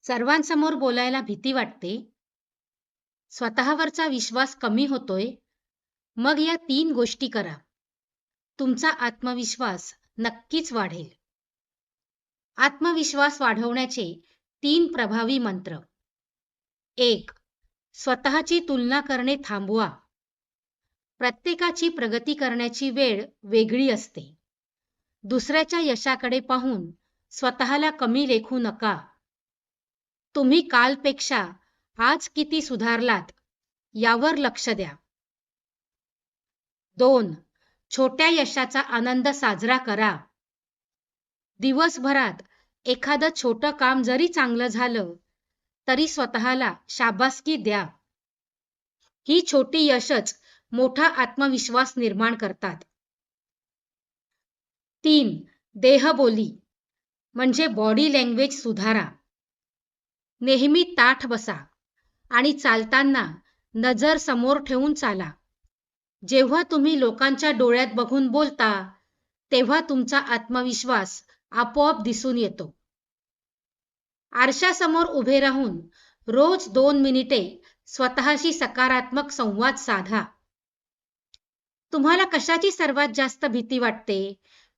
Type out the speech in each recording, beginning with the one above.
सर्वांसमोर बोलायला भीती वाटते, स्वतःवरचा विश्वास कमी होतोय, मग या 3 गोष्टी करा. तुमचा आत्मविश्वास नक्कीच वाढेल. आत्मविश्वास वाढवण्याचे 3 प्रभावी मंत्र. 1. स्वतःची तुलना करणे थांबवा. प्रत्येकाची प्रगती करण्याची वेळ वेगळी असते. दुसऱ्याच्या यशाकडे पाहून स्वतःला कमी लेखू नका. तुम्ही कालपेक्षा आज किती सुधारलात यावर लक्ष द्या. 2. छोट्या यशाचा आनंद साजरा करा. दिवसभरात एखादं छोटं काम जरी चांगलं झालं तरी स्वतःला शाबासकी द्या. ही छोटी यशच मोठा आत्मविश्वास निर्माण करतात. 3. देहबोली म्हणजे बॉडी लँग्वेज सुधारा. नेहमी ताठ बसा आणि चालताना नजर समोर ठेवून चाला. जेव्हा तुम्ही लोकांच्या डोळ्यात बघून बोलता, तेव्हा तुमचा आत्मविश्वास आपोआप दिसून येतो. आरशासमोर उभे राहून रोज 2 मिनिटे स्वतःशी सकारात्मक संवाद साधा. तुम्हाला कशाची सर्वात जास्त भीती वाटते?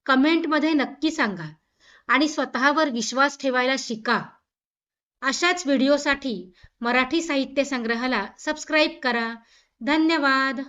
कमेंटमध्ये नक्की सांगा आणि स्वतःवर विश्वास ठेवायला शिका. अशाच व्हिडिओसाठी मराठी साहित्य संग्रहाला सबस्क्राईब करा. धन्यवाद.